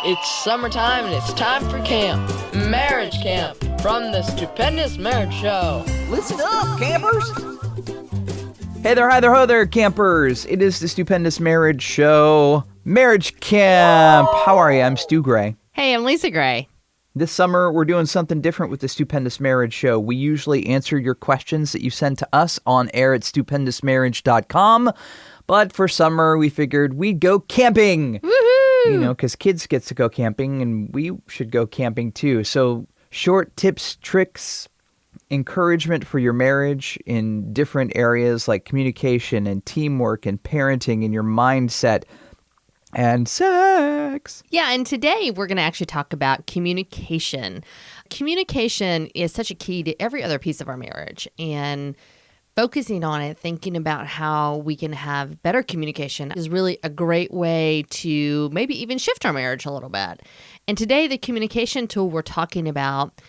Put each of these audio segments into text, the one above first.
It's summertime and it's time for camp. Marriage Camp from the Stupendous Marriage Show. Listen up, campers! Hey there, hi there, ho there, campers! It is the Stupendous Marriage Show. Marriage Camp! How are you? I'm Stu Gray. Hey, I'm Lisa Gray. This summer, we're doing something different with the Stupendous Marriage Show. We usually answer your questions that you send to us on air at stupendousmarriage.com. But for summer, we figured we'd go camping. Woohoo! You know, because kids get to go camping, and we should go camping too. So short tips, tricks, encouragement for your marriage in different areas like communication and teamwork and parenting and your mindset and sex. Yeah, and today we're going to actually talk about communication. Communication is such a key to every other piece of our marriage, and focusing on it, thinking about how we can have better communication is really a great way to maybe even shift our marriage a little bit. And today, the communication tool we're talking about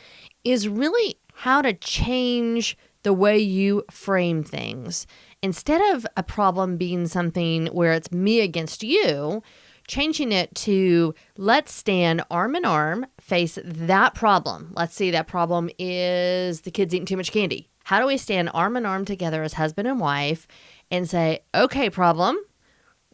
is really how to change the way you frame things. Instead of a problem being something where it's me against you, changing it to let's stand arm in arm, face that problem. Let's see, that problem is the kids eating too much candy. How do we stand arm in arm together as husband and wife and say, okay, problem,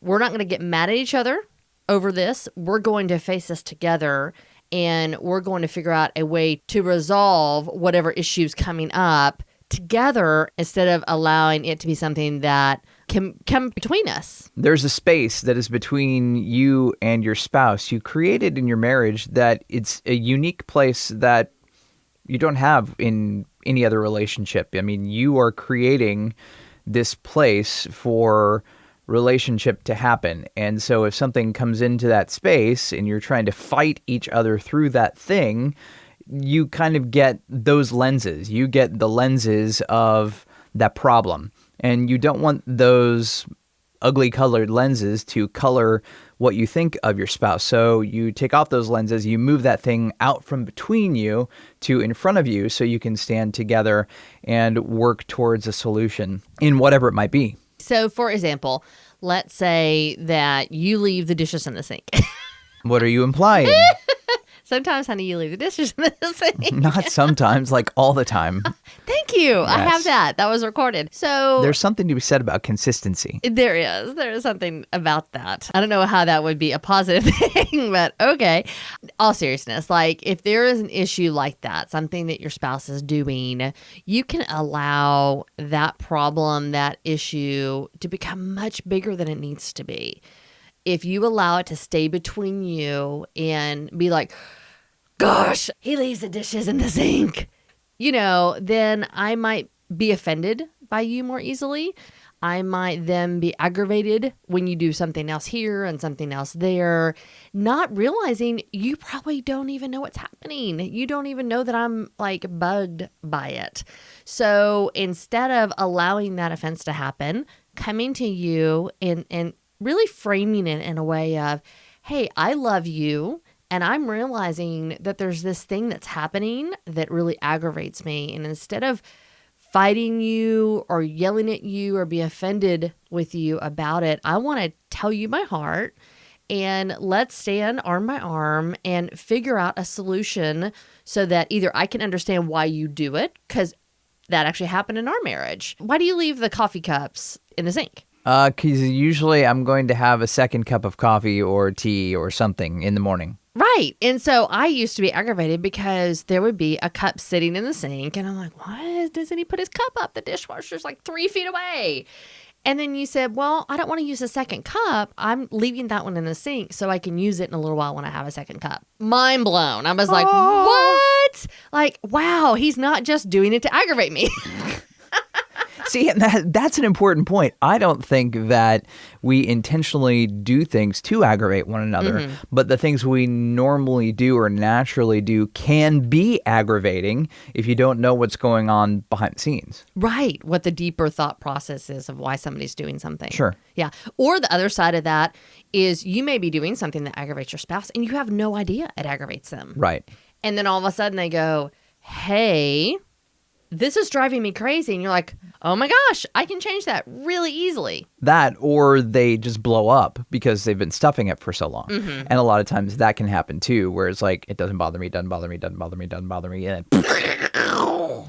we're not going to get mad at each other over this. We're going to face this together, and we're going to figure out a way to resolve whatever issues coming up together instead of allowing it to be something that can come between us. There's a space that is between you and your spouse. You created in your marriage that it's a unique place that you don't have in any other relationship. I mean, you are creating this place for relationship to happen. And so if something comes into that space and you're trying to fight each other through that thing, you kind of get those lenses. You get the lenses of that problem. And you don't want those ugly colored lenses to color what you think of your spouse. So you take off those lenses, you move that thing out from between you to in front of you so you can stand together and work towards a solution in whatever it might be. So, for example, let's say that you leave the dishes in the sink. What are you implying? Sometimes, honey, you leave the dishes in the sink. Not sometimes, like all the time. Thank you. Yes. I have that. That was recorded. So there's something to be said about consistency. There is. There is something about that. I don't know how that would be a positive thing, but okay. All seriousness, like if there is an issue like that, something that your spouse is doing, you can allow that problem, that issue to become much bigger than it needs to be. If you allow it to stay between you and be like, gosh, he leaves the dishes in the sink, then I might be offended by you more easily. I might then be aggravated when you do something else here and something else there, not realizing you probably don't even know what's happening. You don't even know that I'm like bugged by it. So instead of allowing that offense to happen, coming to you and really framing it in a way of, hey, I love you, and I'm realizing that there's this thing that's happening that really aggravates me. And instead of fighting you or yelling at you or be offended with you about it, I want to tell you my heart, and let's stand arm by arm and figure out a solution so that either I can understand why you do it, because that actually happened in our marriage. Why do you leave the coffee cups in the sink? Because usually I'm going to have a second cup of coffee or tea or something in the morning. Right. And so I used to be aggravated because there would be a cup sitting in the sink, and I'm like, what? Doesn't he put his cup up? The dishwasher's like 3 feet away. And then you said, well, I don't want to use a second cup. I'm leaving that one in the sink so I can use it in a little while when I have a second cup. Mind blown. I was like, what? Like, wow, he's not just doing it to aggravate me. See, and that's an important point. I don't think that we intentionally do things to aggravate one another, but the things we normally do or naturally do can be aggravating if you don't know what's going on behind the scenes. Right. What the deeper thought process is of why somebody's doing something. Sure. Yeah. Or the other side of that is you may be doing something that aggravates your spouse and you have no idea it aggravates them. Right. And then all of a sudden they go, hey, this is driving me crazy. And you're like, oh my gosh, I can change that really easily. That, or they just blow up because they've been stuffing it for so long. And a lot of times that can happen too, where it's like, it doesn't bother me, doesn't bother me, doesn't bother me, doesn't bother me. And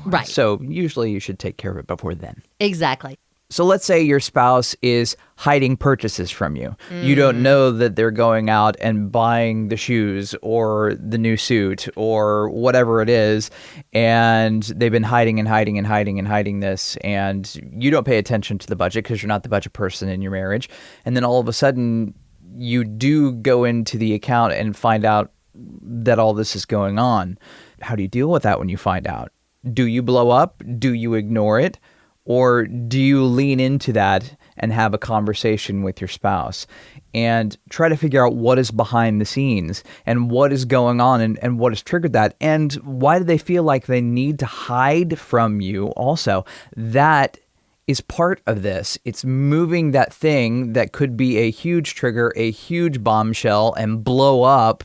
Right. So usually you should take care of it before then. Exactly. So let's say your spouse is hiding purchases from you. You don't know that they're going out and buying the shoes or the new suit or whatever it is, and they've been hiding and hiding and hiding and hiding this, and you don't pay attention to the budget because you're not the budget person in your marriage. And then all of a sudden you do go into the account and find out that all this is going on. How do you deal with that when you find out? Do you blow up? Do you ignore it? Or do you lean into that and have a conversation with your spouse and try to figure out what is behind the scenes and what is going on and what has triggered that? And why do they feel like they need to hide from you also? That is part of this. It's moving that thing that could be a huge trigger, a huge bombshell, and blow up,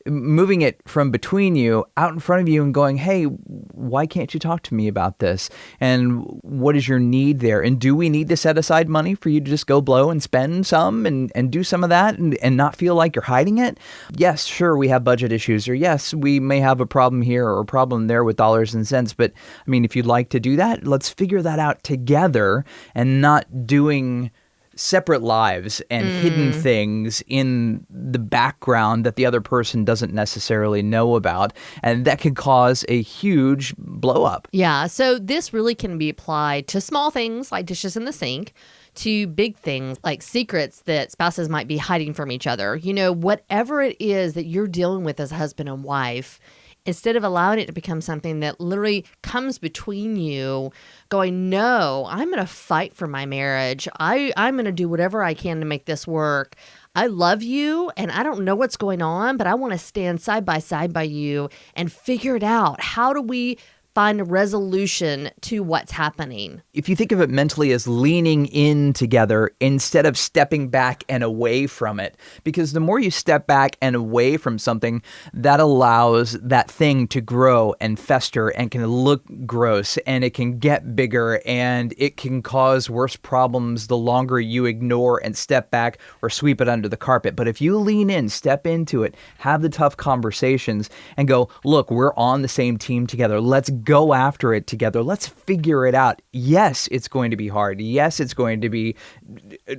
moving it from between you out in front of you and going, hey, why can't you talk to me about this? And what is your need there? And do we need to set aside money for you to just go blow and spend some and do some of that and not feel like you're hiding it? Yes, sure, we have budget issues, or yes, we may have a problem here or a problem there with dollars and cents. But I mean, if you'd like to do that, let's figure that out together and not doing separate lives and hidden things in the background that the other person doesn't necessarily know about. And that can cause a huge blow up. Yeah. So this really can be applied to small things like dishes in the sink, to big things like secrets that spouses might be hiding from each other. You know, whatever it is that you're dealing with as a husband and wife, instead of allowing it to become something that literally comes between you, going, no, I'm going to fight for my marriage. I'm going to do whatever I can to make this work. I love you and I don't know what's going on, but I want to stand side by you and figure it out. How do we find a resolution to what's happening? If you think of it mentally as leaning in together instead of stepping back and away from it, because the more you step back and away from something, that allows that thing to grow and fester and can look gross and it can get bigger and it can cause worse problems the longer you ignore and step back or sweep it under the carpet. But if you lean in, step into it, have the tough conversations and go, look, we're on the same team together. Let's go after it together. Let's figure it out. Yes, it's going to be hard. Yes, it's going to be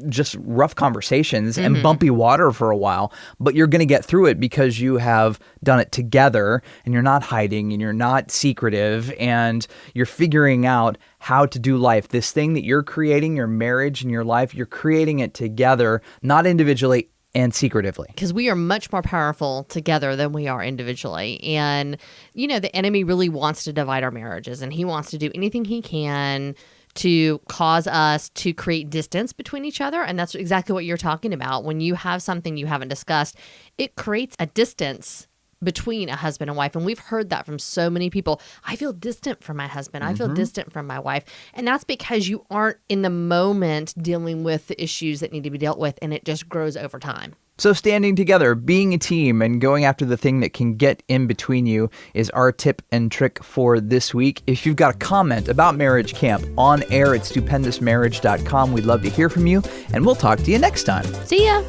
just rough conversations and bumpy water for a while, but you're going to get through it because you have done it together and you're not hiding and you're not secretive and you're figuring out how to do life. This thing that you're creating, your marriage and your life, you're creating it together, not individually and secretively. Because we are much more powerful together than we are individually. And, you know, the enemy really wants to divide our marriages and he wants to do anything he can to cause us to create distance between each other. And that's exactly what you're talking about. When you have something you haven't discussed, it creates a distance between a husband and wife. And we've heard that from so many people. I feel distant from my husband. I feel distant from my wife. And that's because you aren't in the moment dealing with the issues that need to be dealt with. And it just grows over time. So standing together, being a team, and going after the thing that can get in between you is our tip and trick for this week. If you've got a comment about Marriage Camp on air at stupendousmarriage.com, we'd love to hear from you, and we'll talk to you next time. See ya.